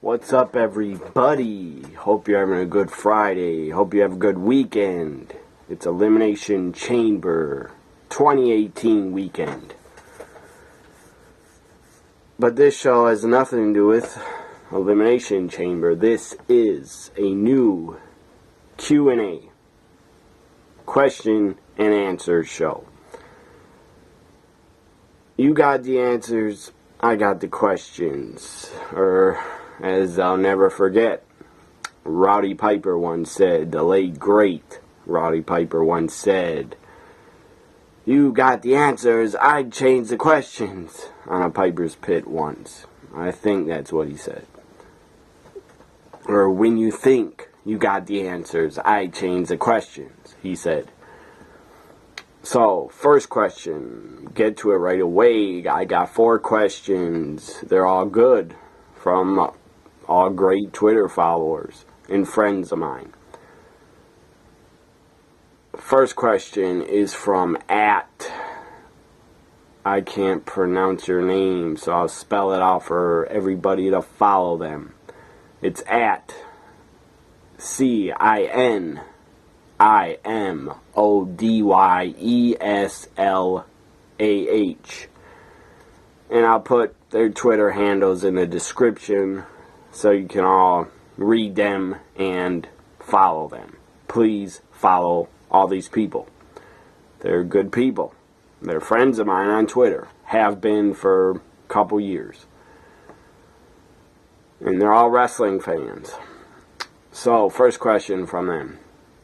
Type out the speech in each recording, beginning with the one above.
What's up, everybody? Hope you're having a good Friday. Hope you have a good weekend. It's Elimination Chamber 2018 weekend. But this show has nothing to do with Elimination Chamber. This is a new Q&A, question and answer show. You got the answers, I got the questions. As I'll never forget, Roddy Piper once said, the late great Roddy Piper once said, "You got the answers, I'd change the questions," on a Piper's Pit once. I think that's what he said. Or, when you think you got the answers, I'd change the questions, he said. So, first question, get to it right away. I got 4 questions. They're all good, from all great Twitter followers and friends of mine. First question is from I can't pronounce your name, so I'll spell it out for everybody to follow them. It's CINIMODYESLAH. And I'll put their Twitter handles in the description so you can all read them and follow them. Please follow all these people. They're good people. They're friends of mine on Twitter. Have been for a couple years. And they're all wrestling fans. So, first question from them.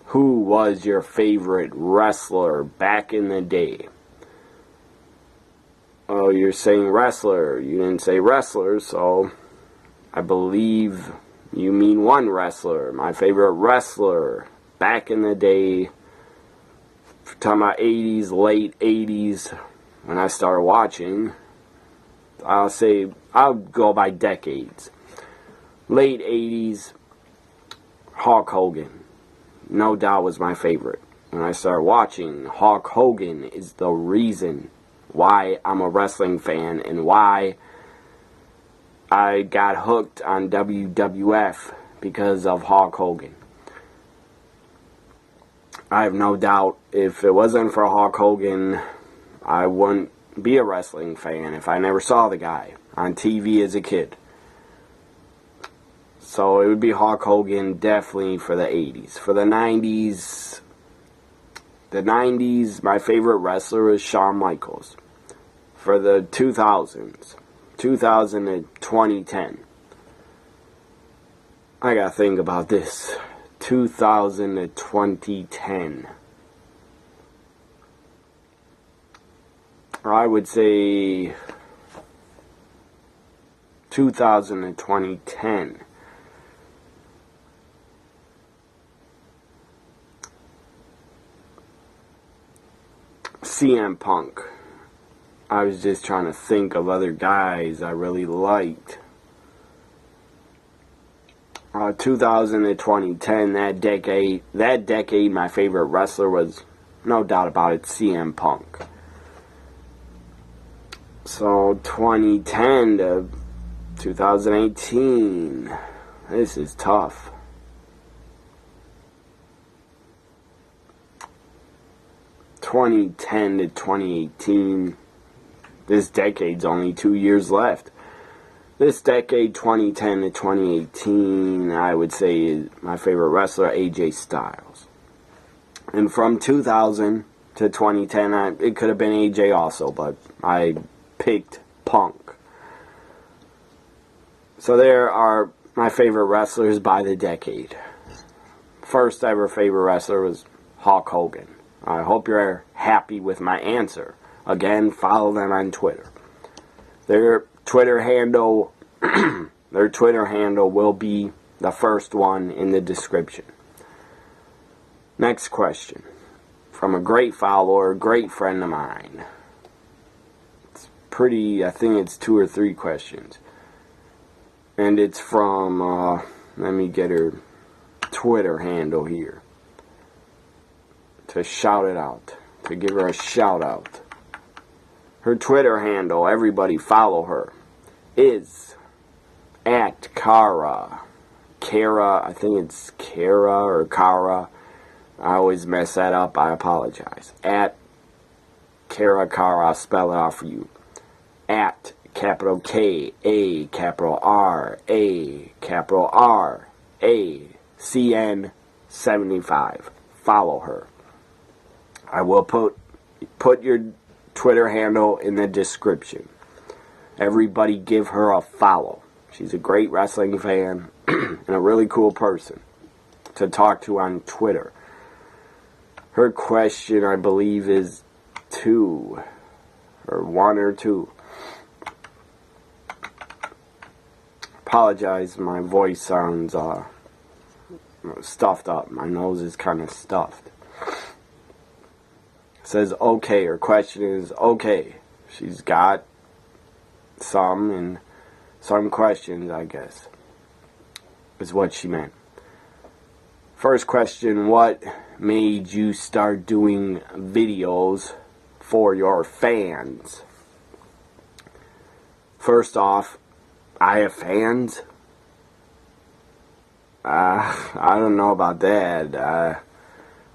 Who was your favorite wrestler back in the day? Oh, you're saying wrestler. You didn't say wrestler, so I believe you mean one wrestler. My favorite wrestler back in the day, talking about 80s, late 80s, when I started watching. I'll go by decades. Late 80s, Hulk Hogan, no doubt, was my favorite. When I started watching, Hulk Hogan is the reason why I'm a wrestling fan and why I got hooked on WWF, because of Hulk Hogan. I have no doubt, if it wasn't for Hulk Hogan, I wouldn't be a wrestling fan if I never saw the guy on TV as a kid. So it would be Hulk Hogan definitely for the 80s. For the 90s, my favorite wrestler was Shawn Michaels. For the 2000s, 2000 to 2010, I gotta think about this. 2000 to 2010. I would say 2000 to 2010. CM Punk. I was just trying to think of other guys I really liked. 2000 to 2010, that decade, my favorite wrestler was, no doubt about it, CM Punk. So 2010 to 2018, this is tough. (2010 to 2018), this decade's only 2 years left. This decade, 2010 to 2018, I would say is my favorite wrestler, AJ Styles. And from 2000 to 2010, it could have been AJ also, but I picked Punk. So there are my favorite wrestlers by the decade. First ever favorite wrestler was Hulk Hogan. I hope you're happy with my answer. Again, follow them on Twitter. Their Twitter handle will be the first one in the description. Next question, from a great follower, great friend of mine. I think it's 2 or 3 questions. And it's from, let me get her Twitter handle here, to shout it out, to give her a shout out. Her Twitter handle, everybody follow her, is At Kara, I think it's Kara or Kara. I always mess that up. I apologize. At Kara, I'll spell it out for you. At capital K A capital R A capital R A CN 75. Follow her. I will put your Twitter handle in the description. Everybody give her a follow. She's a great wrestling fan and a really cool person to talk to on Twitter. Her question, I believe, is 2 or 1 or 2. Apologize, my voice sounds stuffed up. My nose is kind of stuffed. It says okay. Her question is okay. She's got some questions, I guess, is what she meant. First question, what made you start doing videos for your fans? First off, I have fans? I don't know about that.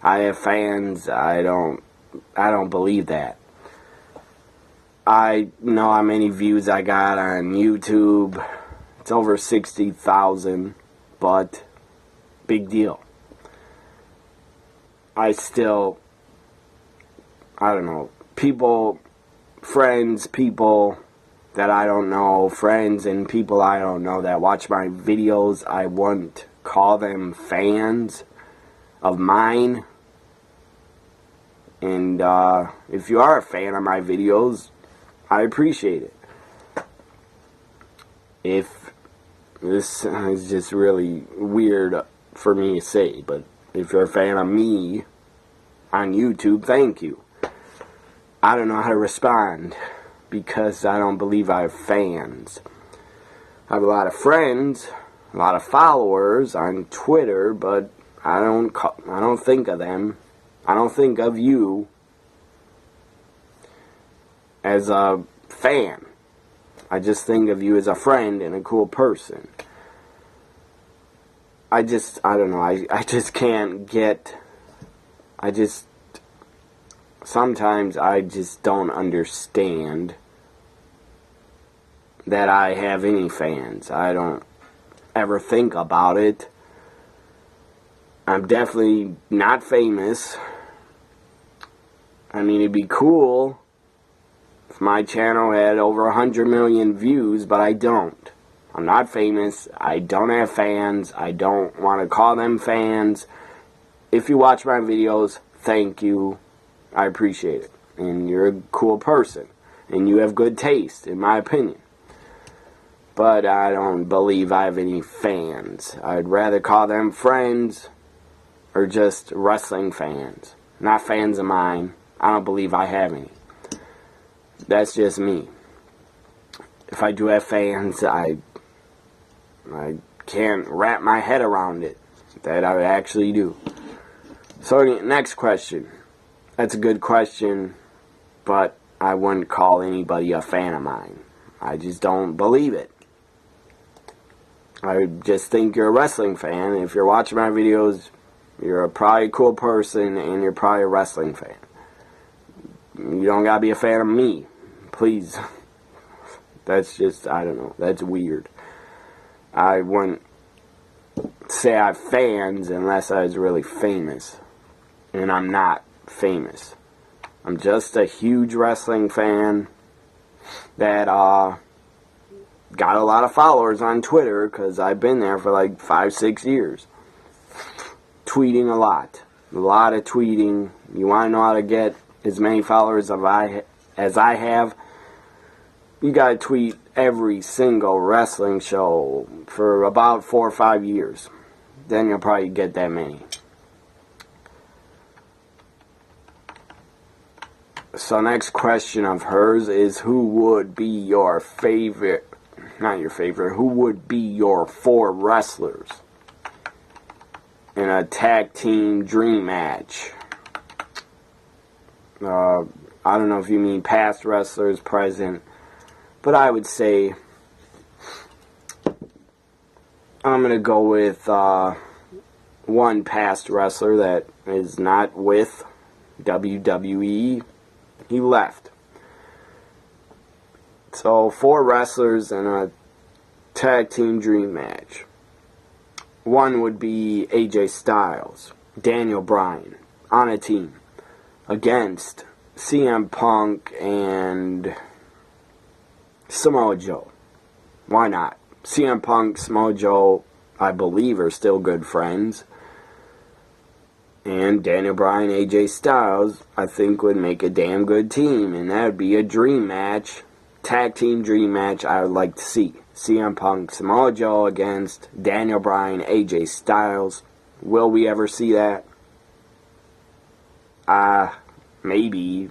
I have fans. I don't believe that. I know how many views I got on YouTube. It's over 60,000, but big deal. I don't know, friends, people that I don't know, friends and people I don't know that watch my videos, I wouldn't call them fans of mine. And if you are a fan of my videos, I appreciate it. If this is just really weird for me to say, but if you're a fan of me on YouTube, thank you. I don't know how to respond because I don't believe I have fans. I have a lot of friends, a lot of followers on Twitter, but I don't think of them. I don't think of you as a fan. I just think of you as a friend and a cool person. I don't know, I just can't get, sometimes I just don't understand that I have any fans. I don't ever think about it. I'm definitely not famous. I mean, it'd be cool if my channel had over 100 million views, but I don't. I'm not famous. I don't have fans. I don't want to call them fans. If you watch my videos, thank you. I appreciate it. And you're a cool person. And you have good taste, in my opinion. But I don't believe I have any fans. I'd rather call them friends or just wrestling fans. Not fans of mine. I don't believe I have any. That's just me. If I do have fans, I can't wrap my head around it. That I actually do. So, next question. That's a good question, but I wouldn't call anybody a fan of mine. I just don't believe it. I just think you're a wrestling fan. If you're watching my videos, you're probably a cool person, and you're probably a wrestling fan. You don't gotta be a fan of me. Please. That's just, I don't know. That's weird. I wouldn't say I have fans unless I was really famous. And I'm not famous. I'm just a huge wrestling fan that got a lot of followers on Twitter because I've been there for like 5-6 years. Tweeting a lot of tweeting. You want to know how to get as many followers as I have? You gotta tweet every single wrestling show for about 4 or 5 years. Then you'll probably get that many. So next question of hers is, who would be your favorite, not your favorite, who would be your 4 wrestlers in a tag team dream match? I don't know if you mean past wrestlers, present, but I would say I'm going to go with one past wrestler that is not with WWE. He left. So 4 wrestlers in a tag team dream match. One would be AJ Styles, Daniel Bryan, on a team against CM Punk and Samoa Joe. Why not? CM Punk, Samoa Joe, I believe, are still good friends. And Daniel Bryan, AJ Styles, I think would make a damn good team. And that would be a dream match, tag team dream match I would like to see. CM Punk, Samoa Joe against Daniel Bryan, AJ Styles. Will we ever see that? Maybe.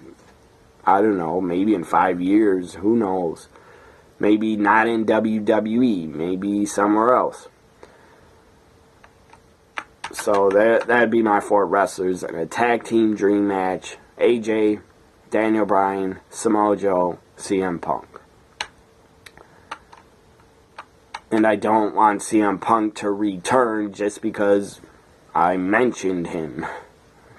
I don't know. Maybe in 5 years. Who knows? Maybe not in WWE. Maybe somewhere else. So that'd be my 4 wrestlers in a tag team dream match. AJ, Daniel Bryan, Samoa Joe, CM Punk. And I don't want CM Punk to return just because I mentioned him.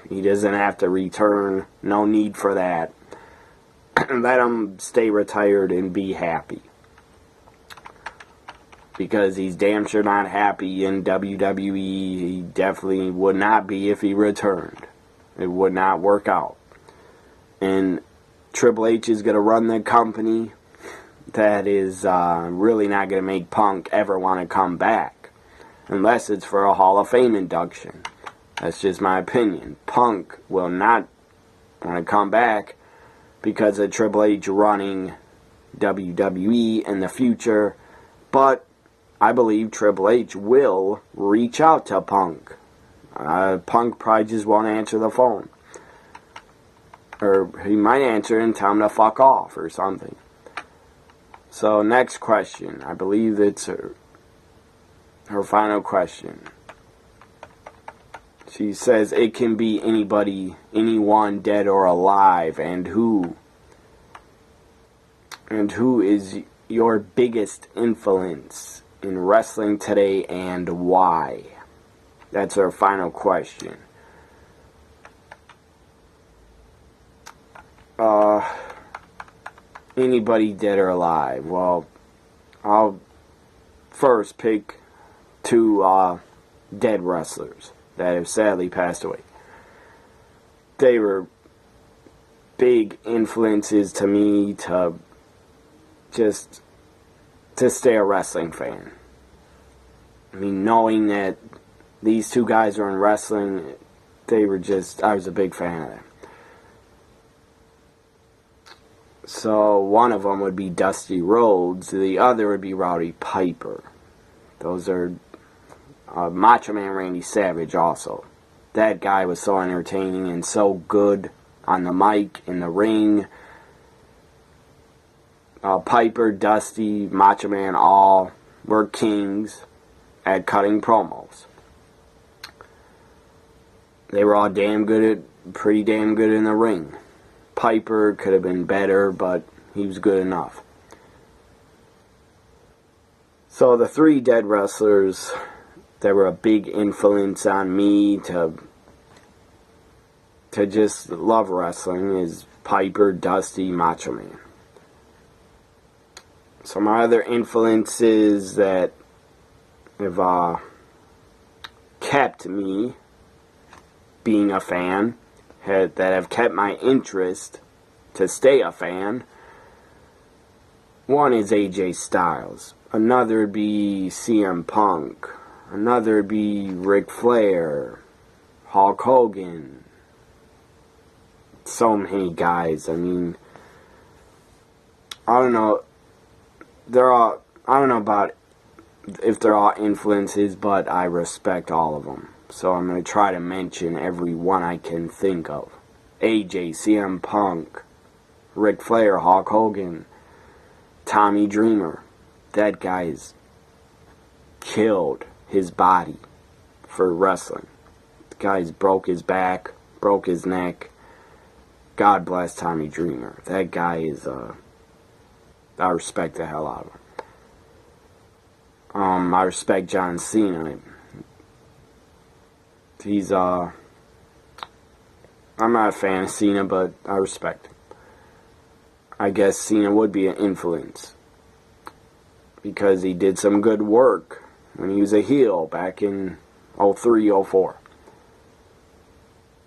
He doesn't have to return. No need for that. Let him stay retired and be happy. Because he's damn sure not happy in WWE. He definitely would not be if he returned. It would not work out. And Triple H is going to run the company. That is really not going to make Punk ever want to come back. Unless it's for a Hall of Fame induction. That's just my opinion. Punk will not want to come back because of Triple H running WWE in the future. But I believe Triple H will reach out to Punk. Punk probably just won't answer the phone. Or he might answer and tell him to fuck off or something. So next question. I believe it's her final question. She says it can be anybody, anyone dead or alive, and who is your biggest influence in wrestling today and why? That's our final question. Anybody dead or alive? Well, I'll first pick 2 dead wrestlers that have sadly passed away. They were big influences to me to stay a wrestling fan. I mean, knowing that these 2 guys were in wrestling, I was a big fan of them. So one of them would be Dusty Rhodes, the other would be Rowdy Piper. Those are Macho Man Randy Savage also. That guy was so entertaining and so good on the mic, in the ring. Piper, Dusty, Macho Man, all were kings at cutting promos. They were all pretty damn good in the ring. Piper could have been better, but he was good enough. So the 3 dead wrestlers that were a big influence on me to just love wrestling is Piper, Dusty, Macho Man. So my other influences that have kept me being a fan, that have kept my interest to stay a fan, one is AJ Styles. Another would be CM Punk. Another would be Ric Flair, Hulk Hogan. So many guys. I mean, I don't know. I don't know about if they're all influences, but I respect all of them. So I'm going to try to mention every one I can think of. AJ, CM Punk, Ric Flair, Hulk Hogan, Tommy Dreamer. That guy's killed his body for wrestling. The guy's broke his back, broke his neck. God bless Tommy Dreamer. That guy is, I respect the hell out of him. I respect John Cena. He's I'm not a fan of Cena, but I respect him. I guess Cena would be an influence because he did some good work when he was a heel back in 03, 04.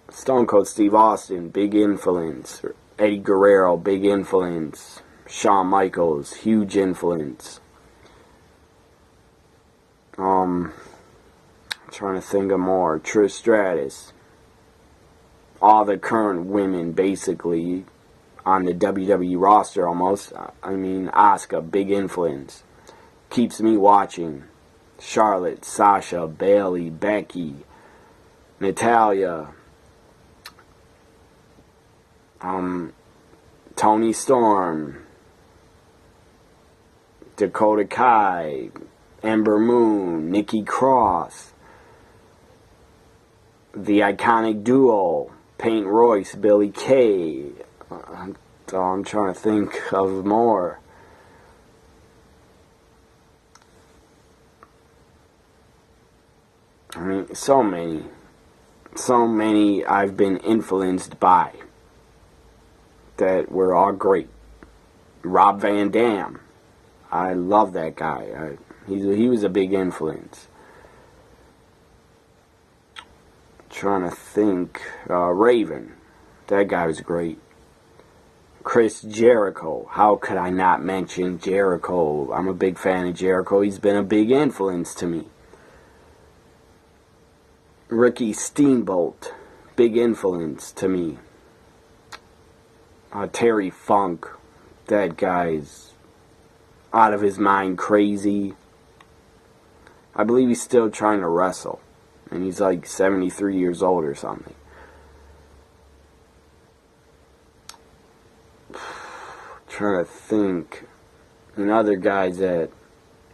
Stone Cold Steve Austin, big influence. Eddie Guerrero, big influence. Shawn Michaels, huge influence. I'm trying to think of more. Trish Stratus. All the current women, basically, on the WWE roster almost. I mean, Asuka, big influence. Keeps me watching. Charlotte, Sasha, Bayley, Becky, Natalya, Toni Storm, Dakota Kai, Ember Moon, Nikki Cross, the iconic duo, Peyton Royce, Billie Kay. I'm trying to think of more. I mean, so many I've been influenced by that were all great. Rob Van Dam, I love that guy. He was a big influence. Trying to think. Raven, that guy was great. Chris Jericho, how could I not mention Jericho? I'm a big fan of Jericho. He's been a big influence to me. Ricky Steamboat, big influence to me. Terry Funk, that guy's out of his mind crazy. I believe he's still trying to wrestle, and he's like 73 years old or something. Trying to think. Another guys that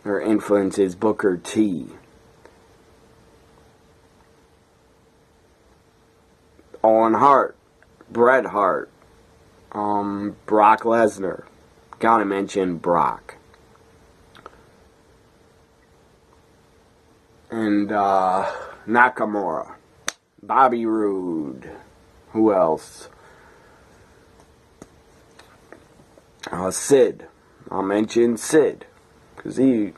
are influences, Booker T. Owen Hart, Bret Hart, Brock Lesnar. Gotta mention Brock. And Nakamura, Bobby Roode. Who else? Sid. I'll mention Sid, because I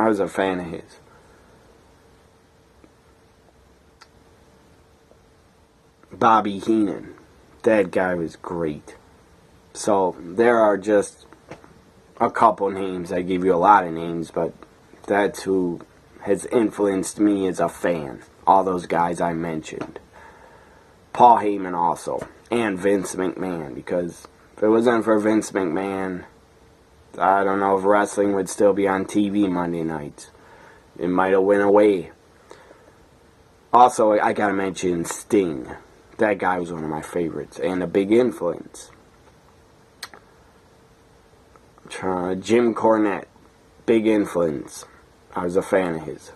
was a fan of his. Bobby Heenan, that guy was great. So there are just a couple names. I give you a lot of names, but that's who has influenced me as a fan. All those guys I mentioned. Paul Heyman also, and Vince McMahon, because if it wasn't for Vince McMahon, I don't know if wrestling would still be on TV Monday nights. It might have went away. Also, I gotta mention Sting. That guy was one of my favorites and a big influence. Jim Cornette, big influence. I was a fan of his.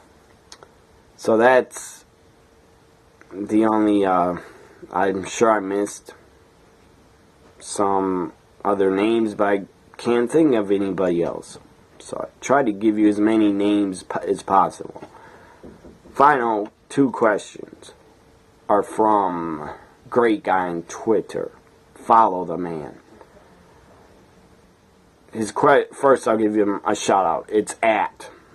So that's the only, I'm sure I missed some other names, but I can't think of anybody else. So I tried to give you as many names as possible. Final two questions are from Great Guy on Twitter. Follow the man. First, I'll give him a shout out. It's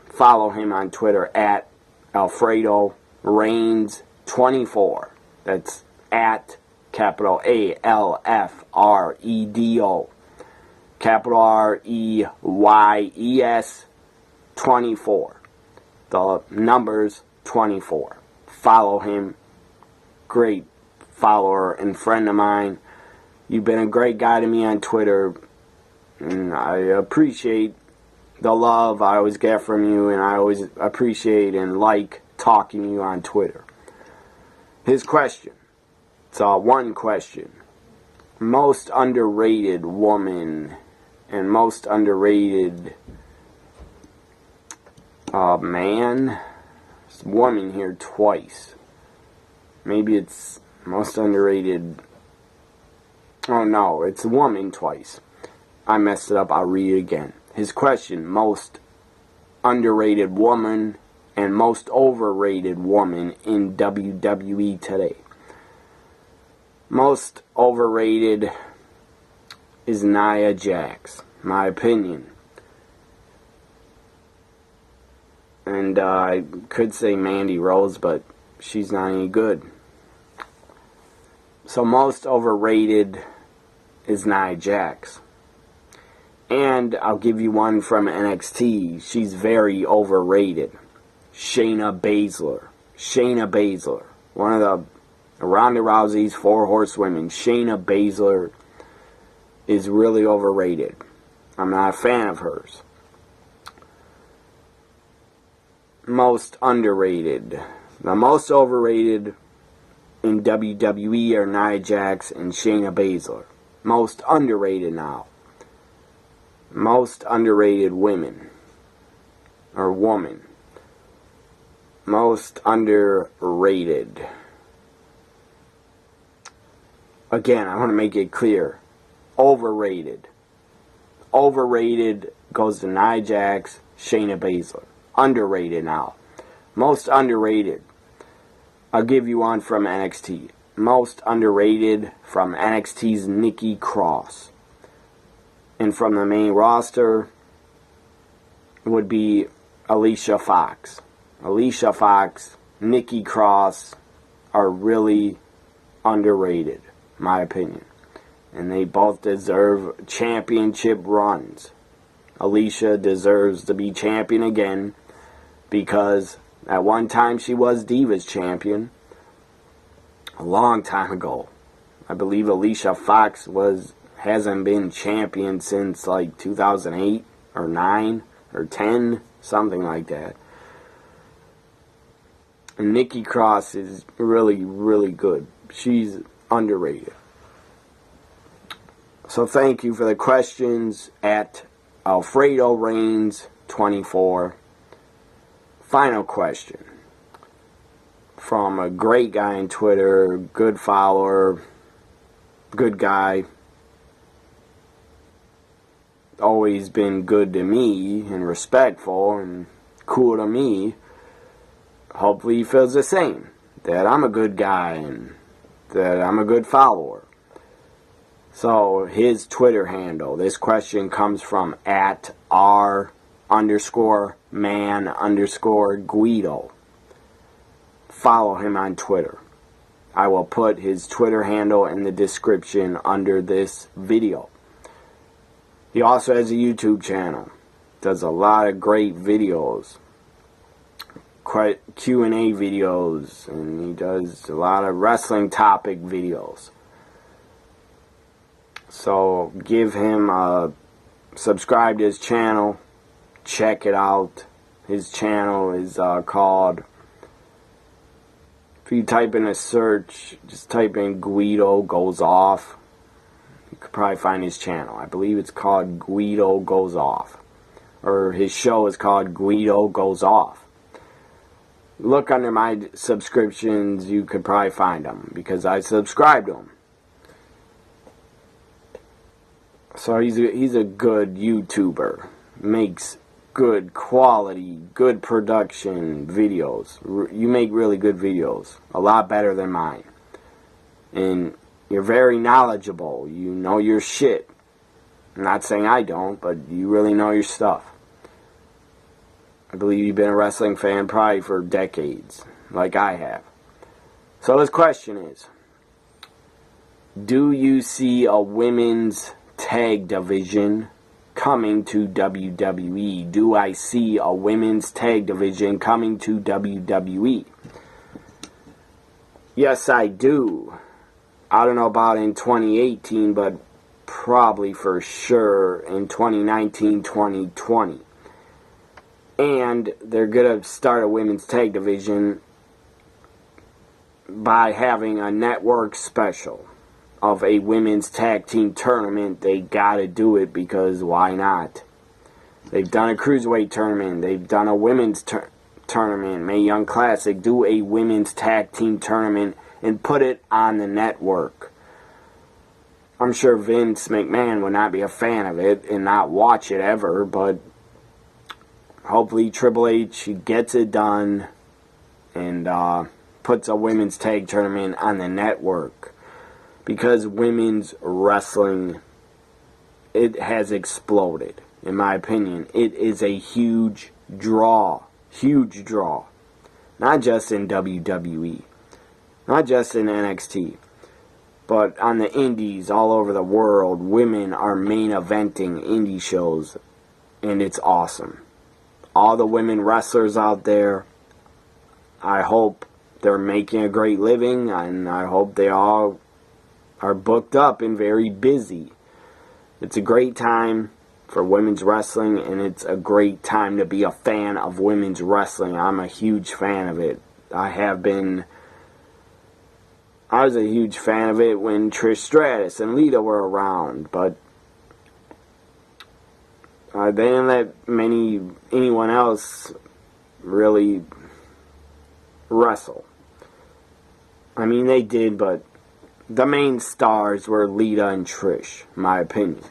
follow him on Twitter at Alfredo Reigns 24. That's at capital ALFREDO, capital REYES 24. The number's 24. Follow him. Great follower and friend of mine. You've been a great guy to me on Twitter, and I appreciate the love I always get from you, and I always appreciate and like talking to you on Twitter. His question. It's one question. Most underrated woman and most underrated man. It's woman here twice. Maybe it's most underrated. Oh no, it's woman twice. I messed it up. I'll read it again. His question, most underrated woman and most overrated woman in WWE today. Most overrated is Nia Jax, my opinion. And I could say Mandy Rose, but she's not any good. So most overrated is Nia Jax. And I'll give you one from NXT. She's very overrated. Shayna Baszler. Shayna Baszler. One of the Ronda Rousey's 4 horsewomen. Shayna Baszler is really overrated. I'm not a fan of hers. Most underrated. The most overrated in WWE are Nia Jax and Shayna Baszler. Most underrated now. Most underrated women. Or woman. Most underrated. Again, I want to make it clear. Overrated. Overrated goes to Nia Jax, Shayna Baszler. Underrated now. Most underrated. I'll give you one from NXT. Most underrated from NXT's Nikki Cross. And from the main roster would be Alicia Fox. Alicia Fox, Nikki Cross are really underrated, my opinion. And they both deserve championship runs. Alicia deserves to be champion again because at one time she was Divas champion. A long time ago. I believe Alicia Fox hasn't been champion since like 2008 or 9 or 10, something like that. And Nikki Cross is really, really good. She's underrated. So thank you for the questions at Alfredo Reigns 24. Final question from a great guy on Twitter, good follower, good guy. Always been good to me and respectful and cool to me. Hopefully he feels the same. That I'm a good guy and that I'm a good follower. So his Twitter handle, this question comes from at R_man_Guido. Follow him on Twitter. I will put his Twitter handle in the description under this video. He also has a YouTube channel. Does a lot of great videos. Q and A videos. And he does a lot of wrestling topic videos. So give him a subscribe to his channel. Check it out. His channel is called, if you type in a search, just type in Guido Goes Off. You could probably find his channel. I believe it's called Guido Goes Off. Or his show is called Guido Goes Off. Look under my subscriptions, you could probably find them. Because I subscribe to him. So he's a good YouTuber. Makes good quality, good production videos. You make really good videos. A lot better than mine. And you're very knowledgeable. You know your shit. I'm not saying I don't, but you really know your stuff. I believe you've been a wrestling fan probably for decades, like I have. So his question is, do you see a women's tag division coming to WWE? Do I see a women's tag division coming to WWE? Yes, I do. I don't know about in 2018, but probably for sure in 2019, 2020. And they're going to start a women's tag division by having a network special of a women's tag team tournament. They gotta do it because why not? They've done a cruiserweight tournament. They've done a women's tournament. Mae Young Classic. Do a women's tag team tournament and put it on the network. I'm sure Vince McMahon would not be a fan of it and not watch it ever, but hopefully Triple H gets it done and puts a women's tag tournament on the network, because women's wrestling, it has exploded. In my opinion, it is a huge draw, not just in WWE, not just in NXT, but on the indies all over the world. Women are main eventing indie shows, and it's awesome. All the women wrestlers out there, I hope they're making a great living, and I hope they all are booked up and very busy. It's a great time for women's wrestling, and it's a great time to be a fan of women's wrestling. I'm a huge fan of it. I was a huge fan of it when Trish Stratus and Lita were around, but they didn't let anyone else really wrestle. I mean, they did, but the main stars were Lita and Trish, in my opinion.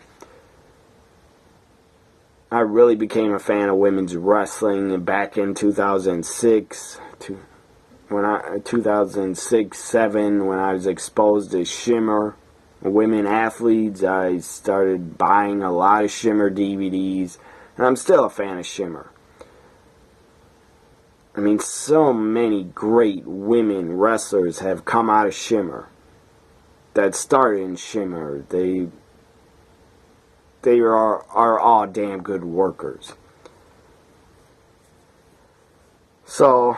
I really became a fan of women's wrestling back in 2006, 2006-07, when I was exposed to Shimmer, women athletes. I started buying a lot of Shimmer DVDs, and I'm still a fan of Shimmer. I mean, so many great women wrestlers have come out of Shimmer that started in Shimmer. They are all damn good workers. So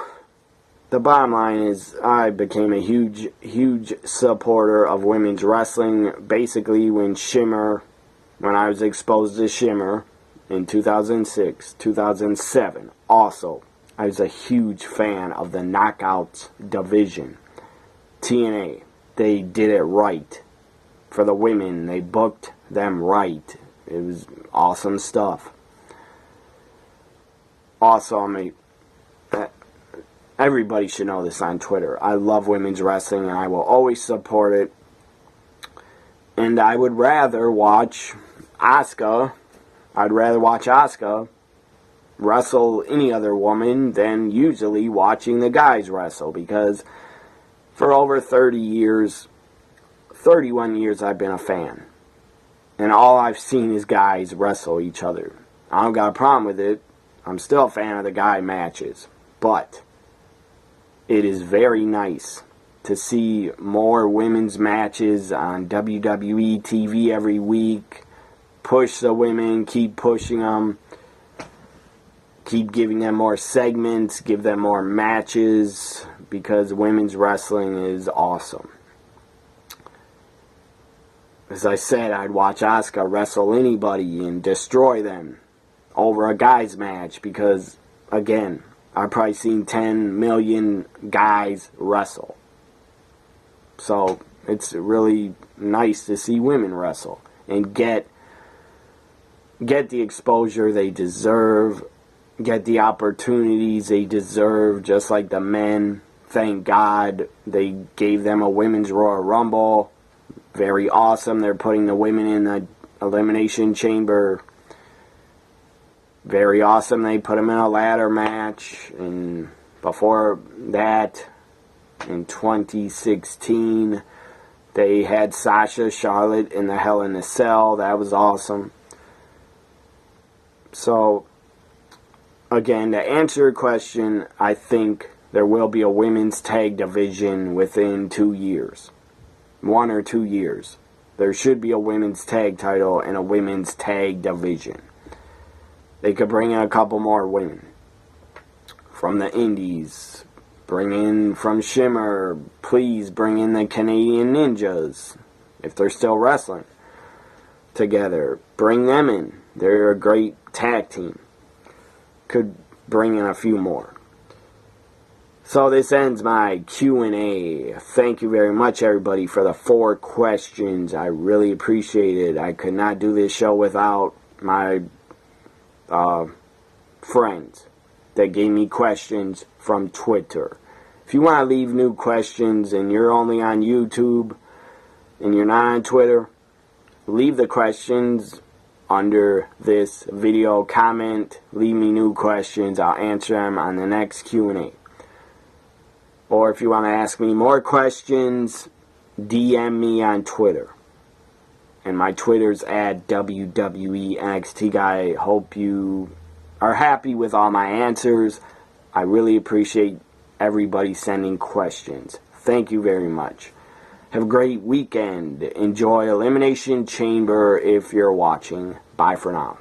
the bottom line is, I became a huge supporter of women's wrestling basically when I was exposed to Shimmer in 2006, 2007. Also, I was a huge fan of the Knockouts division. TNA, they did it right. For the women, they booked them right. It was awesome stuff. Also, everybody should know this on Twitter. I love women's wrestling, and I will always support it. And I would rather watch Asuka. I'd rather watch Asuka wrestle any other woman than usually watching the guys wrestle, because for over 31 years I've been a fan, and all I've seen is guys wrestle each other. I don't got a problem with it. I'm still a fan of the guy matches, but it is very nice to see more women's matches on WWE TV every week. Push the women, keep pushing them, keep giving them more segments, give them more matches, because women's wrestling is awesome. As I said, I'd watch Asuka wrestle anybody and destroy them over a guys match, because, again, I've probably seen 10 million guys wrestle. So it's really nice to see women wrestle and get the exposure they deserve, get the opportunities they deserve, just like the men. Thank God they gave them a women's Royal Rumble. Very awesome. They're putting the women in the Elimination Chamber. Very awesome. They put them in a ladder match. And before that, in 2016, they had Sasha, Charlotte in the Hell in a Cell. That was awesome. So, again, to answer your question, I think there will be a women's tag division within 2 years. 1 or 2 years. There should be a women's tag title and a women's tag division. They could bring in a couple more women from the indies. Bring in from Shimmer. Please bring in the Canadian Ninjas, if they're still wrestling together. Bring them in. They're a great tag team. Could bring in a few more. So this ends my Q&A. Thank you very much, everybody, for the 4 questions. I really appreciate it. I could not do this show without my friends that gave me questions from Twitter. If you want to leave new questions and you're only on YouTube and you're not on Twitter, leave the questions under this video. Comment, leave me new questions. I'll answer them on the next Q&A. Or if you want to ask me more questions, DM me on Twitter. And my Twitter's at WWENXTGuy. Hope you are happy with all my answers. I really appreciate everybody sending questions. Thank you very much. Have a great weekend. Enjoy Elimination Chamber if you're watching. Bye for now.